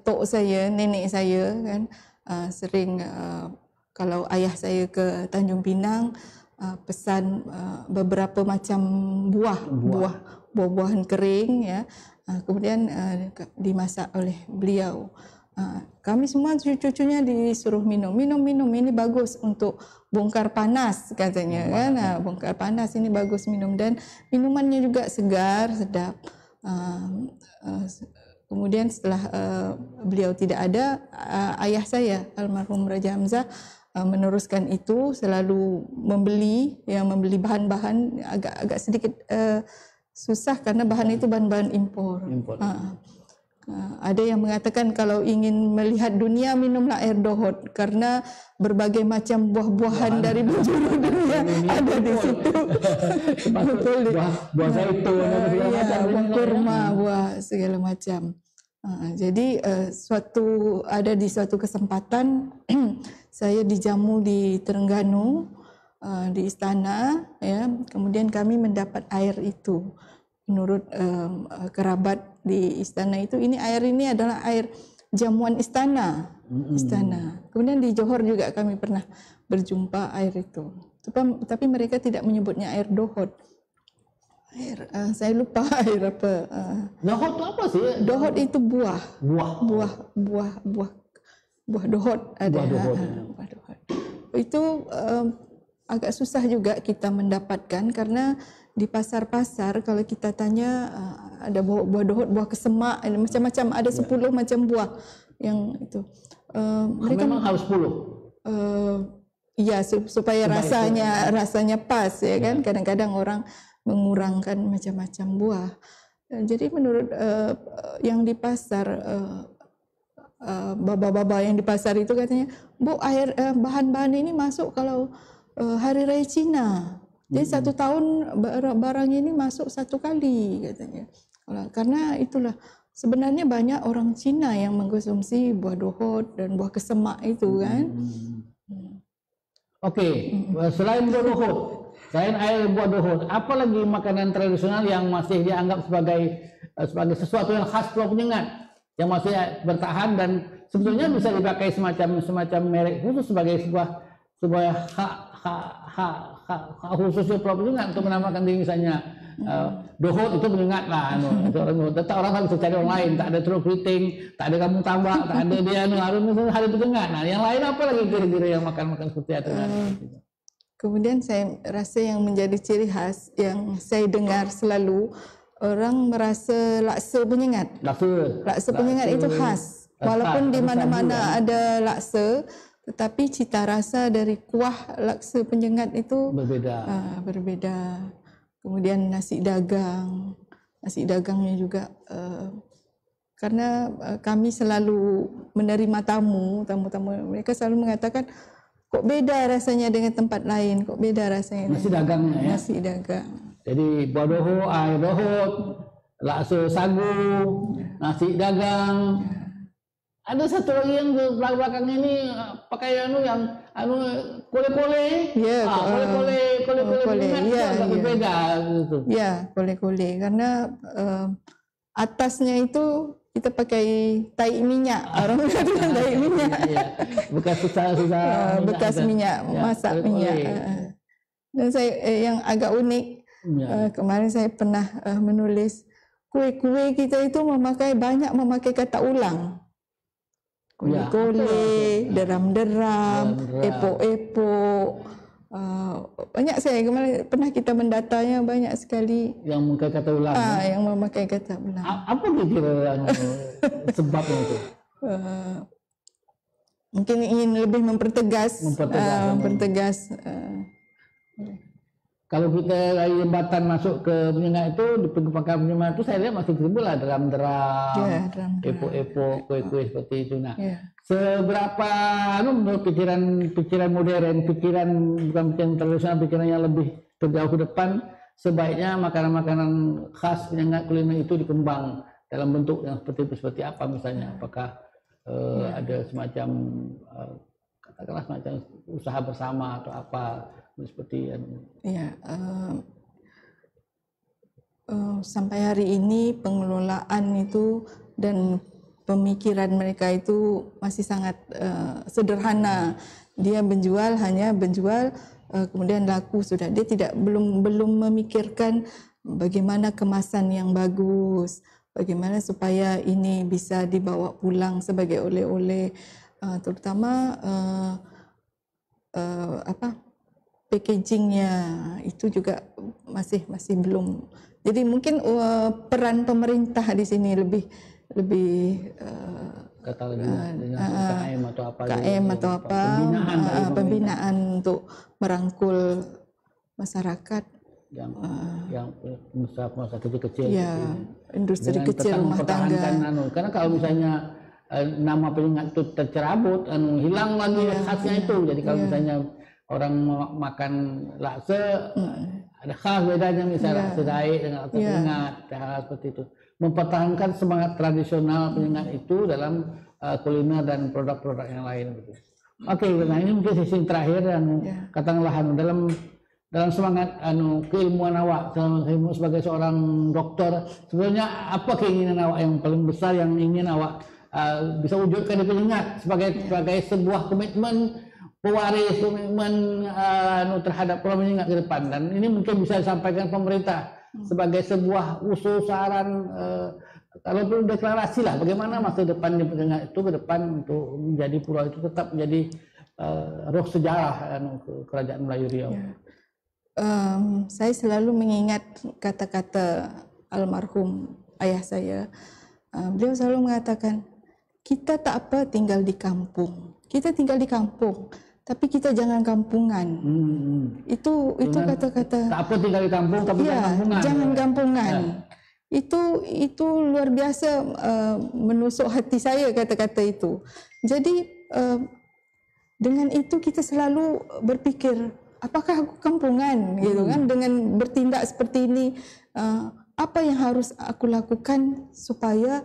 tok saya, nenek saya kan sering kalau ayah saya ke Tanjung Pinang pesan beberapa macam buah-buahan kering ya. Kemudian dimasak oleh beliau. Kami semua cucu-cucunya disuruh minum ini bagus untuk bongkar panas katanya kan. Bongkar panas ini bagus minum dan minumannya juga segar, sedap. Kemudian setelah beliau tidak ada, ayah saya almarhum Raja Hamzah meneruskan itu, selalu membeli bahan-bahan agak sedikit susah karena bahan itu bahan-bahan impor. Ada yang mengatakan kalau ingin melihat dunia minumlah air dohot karena berbagai macam buah-buahan dari penjuru dunia ada di situ. Buah zaitun, buah kurma, buah segala macam. Jadi di suatu kesempatan saya dijamu di Terengganu di istana ya, kemudian kami mendapat air itu. Menurut kerabat di istana itu, air ini adalah air jamuan istana. Kemudian di Johor juga kami pernah berjumpa air itu. Tapi mereka tidak menyebutnya air dohot. Saya lupa air apa. Dohot itu apa sih? Dohot itu buah dohot ada. Buah dohot. Itu agak susah juga kita mendapatkan karena di pasar-pasar kalau kita tanya ada buah dohot, buah kesemak, macam-macam, ada 10 macam buah yang itu. Mereka memang harus 10. Iya, supaya rasanya pas ya kan. Kadang-kadang orang mengurangkan macam-macam buah. Jadi menurut yang di pasar baba-baba yang di pasar itu katanya, Bu, bahan-bahan ini masuk kalau hari raya Cina. Jadi 1 tahun barang ini masuk 1 kali katanya. Karena itulah sebenarnya banyak orang Cina yang mengkonsumsi buah dohot dan buah kesemak itu kan. Oke. Selain buah dohot, Selain air buah dohot, apa lagi makanan tradisional yang masih dianggap sebagai sesuatu yang khas Pulau Penyengat, yang masih bertahan dan sebetulnya bisa dipakai semacam merek khusus sebagai sebuah hak khusus Pulau Penyengat untuk menamakan diri, misalnya dohot itu Penyengat lah, tetap orang bisa cari orang lain, tak ada Teluk Keriting, tak ada Kampung Tambak, tak ada dia harus hari Penyengat. Nah, yang lain apa lagi kira-kira yang makan seperti itu? Kemudian saya rasa yang menjadi ciri khas yang saya dengar selalu, orang merasa laksa Penyengat. Laksa Penyengat itu khas. Walaupun di mana-mana ada laksa, tetapi cita rasa dari kuah laksa Penyengat itu berbeda. Kemudian nasi dagangnya juga. Karena kami selalu menerima tamu mereka selalu mengatakan, kok beda rasanya dengan tempat lain, kok beda rasanya. Nasi dagangnya ya? Nasi dagang. Jadi buah dohot, air dohot, laksa sagu, nasi dagang. Ada satu lagi yang belakang ini pakai yang kole-kole. Ya, kole-kole agak berbeda gitu. Ya, kole-kole karena atasnya itu kita pakai tai minyak, orang mengatakan tai minyak. Bekas minyak, masak minyak. Dan saya yang agak unik, kemarin saya pernah menulis kue-kue kita itu banyak memakai kata ulang. Kole-kole, deram-deram, epok-epok. Banyak saya kemarin pernah kita mendatanya banyak sekali yang memakai kata ulang. Yang memakai kata ulang. Apa kira-kira sebabnya itu? Mungkin ingin lebih mempertegas. Kalau kita dari jembatan masuk ke Penyengat itu, di pangkalan Penyengat itu saya lihat masih terlibat lah deram-deram, epok-epok, kue-kue seperti itu. Nah, seberapa menurut pikiran modern, bukan pikiran tradisional, pikiran yang lebih terjauh ke depan, sebaiknya makanan-makanan khas Penyengat kuliner itu dikembang dalam bentuk yang seperti itu, seperti apa misalnya? Apakah ada semacam katakanlah semacam usaha bersama atau apa seperti sampai hari ini pengelolaan itu dan pemikiran mereka itu masih sangat sederhana. Dia hanya menjual kemudian laku sudah. Dia belum memikirkan bagaimana kemasan yang bagus, bagaimana supaya ini bisa dibawa pulang sebagai oleh-oleh, terutama packagingnya itu juga masih belum. Jadi mungkin peran pemerintah di sini lebih KM atau apa pembinaan untuk merangkul masyarakat yang usaha kecil-kecil, industri kecil rumah tangga. Karena kalau misalnya nama Penyengat itu tercerabut, hilang lagi khasnya itu. Jadi kalau misalnya orang makan laksa, ada khas bedanya, misalnya laksa daik dengan laksa Penyengat, hal seperti itu. Mempertahankan semangat tradisional Penyengat itu dalam kuliner dan produk-produk yang lain. Oke, nah ini mungkin sesi terakhir yang katakanlah dalam semangat keilmuan awak sebagai seorang dokter, sebenarnya apa keinginan awak yang paling besar yang ingin awak bisa wujudkan di Penyengat sebagai sebuah komitmen pewaris, komitmen terhadap Pulau Penyengat ke depan, dan ini mungkin bisa disampaikan pemerintah sebagai sebuah usul, saran, kalau perlu deklarasi lah bagaimana masa depan di Penyengat itu ke depan untuk menjadi pulau itu tetap menjadi roh sejarah Kerajaan Melayu Riau. Saya selalu mengingat kata-kata almarhum ayah saya. Beliau selalu mengatakan, kita tak apa tinggal di kampung, kita tinggal di kampung, tapi kita jangan kampungan. Itu kata-kata. Tak apa tinggal di kampung, tapi jangan kampungan. Itu luar biasa menusuk hati saya kata-kata itu. Jadi dengan itu kita selalu berpikir, apakah aku kampungan, gitu kan? Dengan bertindak seperti ini, apa yang harus aku lakukan supaya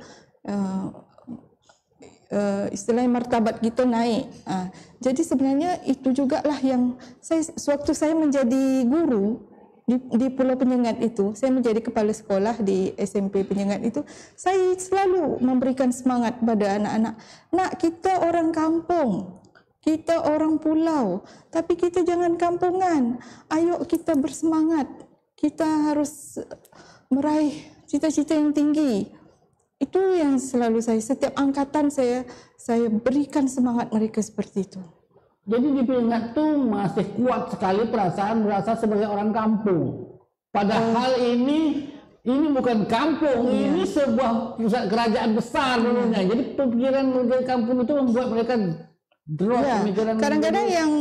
istilahnya martabat kita naik. Jadi sebenarnya itu juga lah yang sewaktu saya menjadi guru di Pulau Penyengat itu, saya menjadi kepala sekolah di SMP Penyengat itu, saya selalu memberikan semangat pada anak-anak. Nak, kita orang kampung, kita orang pulau, tapi kita jangan kampungan. Ayo kita bersemangat, kita harus meraih cita-cita yang tinggi. Itu yang selalu setiap angkatan saya berikan semangat mereka seperti itu. Jadi di Penyengat tuh masih kuat sekali perasaan merasa sebagai orang kampung. Padahal ini bukan kampung, ini sebuah pusat kerajaan besar dulunya. Jadi pemikiran menjadi kampung itu membuat mereka drop pemikiran. Kadang-kadang yang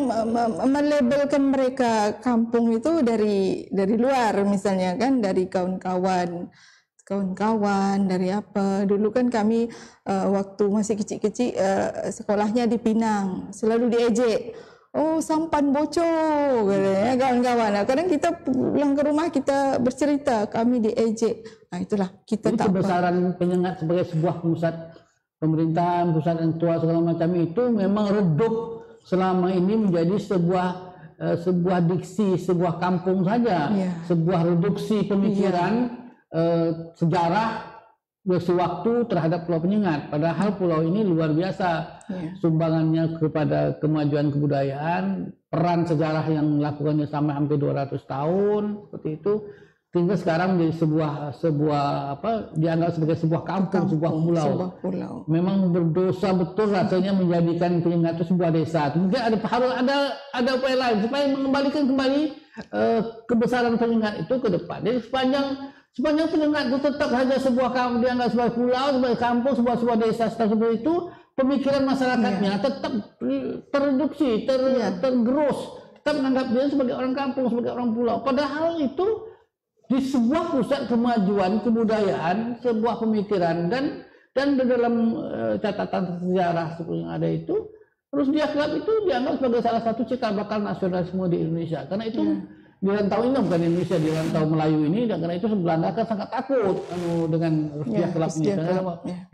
melabelkan mereka kampung itu dari luar, misalnya kan dari kawan-kawan dari apa. Dulu kan kami waktu masih kecil-kecil sekolahnya di Pinang, selalu diejek. Oh, sampan bocor, katanya kawan-kawan. Kadang kita pulang ke rumah kita bercerita kami diejek. Nah, itulah kita tak kebesaran Penyengat sebagai sebuah pusat pemerintahan, pusat yang tua segala macam itu memang redup selama ini menjadi sebuah diksi, sebuah kampung saja, sebuah reduksi pemikiran. Sejarah waktu terhadap Pulau Penyengat, padahal pulau ini luar biasa sumbangannya kepada kemajuan kebudayaan, peran sejarah yang melakukannya sampai hampir 200 tahun seperti itu, sehingga sekarang menjadi dianggap sebagai sebuah kampung, sebuah pulau. Memang berdosa betul rasanya menjadikan Penyengat itu sebuah desa. Mungkin harus ada upaya lain supaya mengembalikan kembali kebesaran Penyengat itu ke depan. Jadi sepanjang Penyengat itu tetap saja sebuah kampung, dianggap sebagai pulau, sebagai kampung, sebuah desa seperti itu, pemikiran masyarakatnya tetap tereduksi, tergerus, tetap menganggap dia sebagai orang kampung, sebagai orang pulau. Padahal itu di sebuah pusat kemajuan kebudayaan, sebuah pemikiran dan di dalam catatan sejarah seperti yang ada itu, Rusdiah Club itu dianggap sebagai salah satu cikal bakal nasionalisme di Indonesia. Karena itu di rantau ini, bukan Indonesia, di rantau Melayu ini, dan karena itu Belanda kan sangat takut dengan Rusdiah Club ini, karena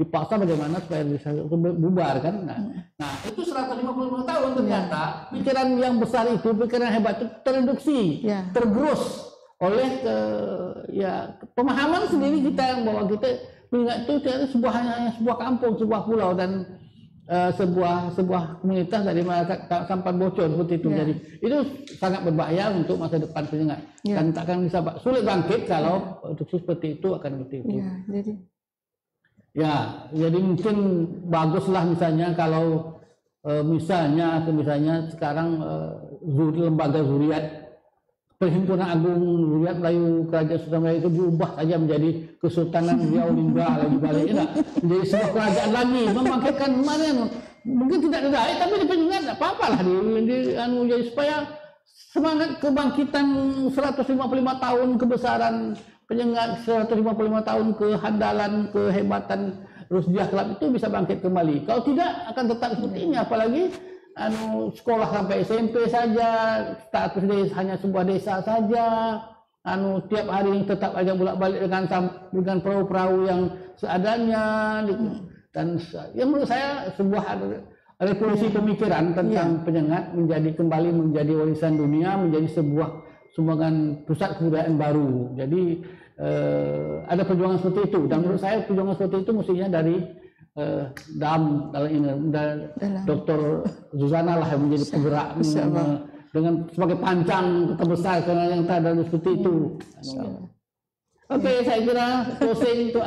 dipaksa bagaimana supaya bisa bubar kan. Nah itu 155 tahun ternyata pikiran yang besar itu, pikiran hebat itu tereduksi, tergerus oleh pemahaman sendiri kita bahwa kita Penyengat itu hanya sebuah kampung, sebuah pulau dan sebuah komunitas dari masyarakat Sampan Bocor seperti itu. Jadi itu sangat berbahaya untuk masa depan Penyengat dan takkan bisa sulit bangkit kalau seperti itu akan seperti itu. Jadi mungkin baguslah misalnya kalau misalnya sekarang lembaga Zuriat, Perhimpunan Agung Zuriat Melayu Kerajaan Sultan Melayu itu diubah saja menjadi Kesultanan Riau Lingga lagi baliknya, menjadi sebuah kerajaan lagi, membangkitkan mana mungkin tidak ada tapi di Penyengat tidak apa-apa lah jadi supaya semangat kebangkitan 155 tahun kebesaran Penyengat, 155 tahun kehandalan, kehebatan Rusdiah Club itu bisa bangkit kembali. Kalau tidak akan tetap seperti ini, apalagi sekolah sampai SMP saja, status hanya sebuah desa saja, tiap hari tetap aja bolak-balik dengan perahu-perahu yang seadanya, dan menurut saya sebuah revolusi pemikiran tentang Penyengat kembali menjadi warisan dunia, menjadi sebuah sumbangan pusat kebudayaan baru. Jadi ada perjuangan seperti itu, dan menurut saya perjuangan seperti itu mestinya dari dalam ini Dr. Zuzana lah yang menjadi penggerak dengan sebagai pancang terbesar karena yang ada seperti itu. Oke, saya kira closing untuk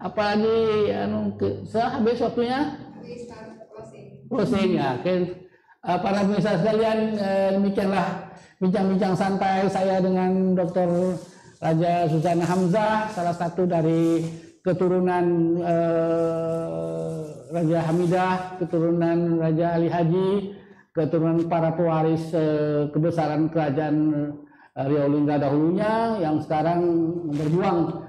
apalagi habis waktunya closing ya. Para pemirsa sekalian, demikianlah bincang-bincang santai saya dengan Dr. Raja Zuzana Hamzah, salah satu dari keturunan Raja Hamidah, keturunan Raja Ali Haji, keturunan para pewaris kebesaran kerajaan Riau Lingga dahulunya, yang sekarang berjuang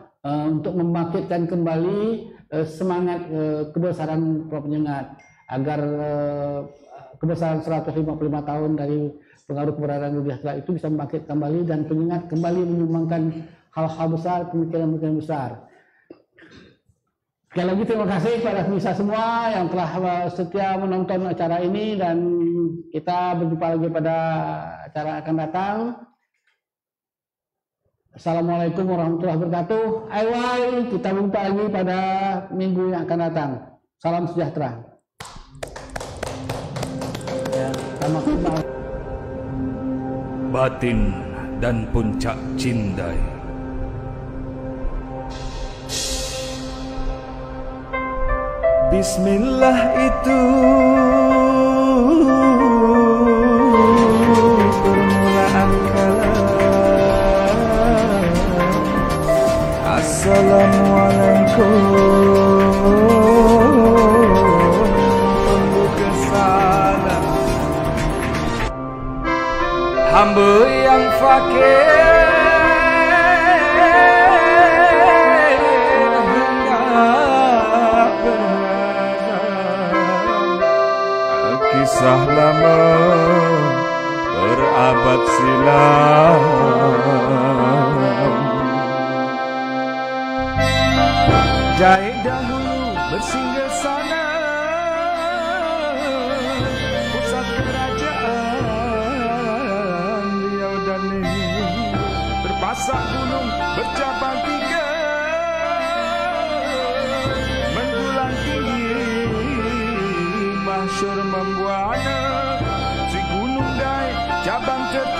untuk membangkitkan kembali semangat kebesaran Pulau Penyengat agar kebesaran 155 tahun dari pengaruh keberadaan Rusdiah Club itu bisa membangkit kembali dan Penyengat kembali menyumbangkan hal-hal besar, pemikiran-pemikiran besar. Sekali lagi terima kasih kepada pemirsa semua yang telah setia menonton acara ini, dan kita berjumpa lagi pada acara akan datang. Assalamualaikum warahmatullahi wabarakatuh. Aiwai, kita berjumpa lagi pada minggu yang akan datang. Salam sejahtera. Ya, Batin dan Puncak Cindai. Bismillah itu permulaan kalam. Assalamualaikum pembuka salam. Hamba yang fakir kisah lama berabad silam. Jahit dahulu bersinggah sana, pusat kerajaan Riau dan Ninggi, berpasak gunung bercabang tiga, menjulang tinggi mahsyur membuana. Si gunung Dai cabang ketiga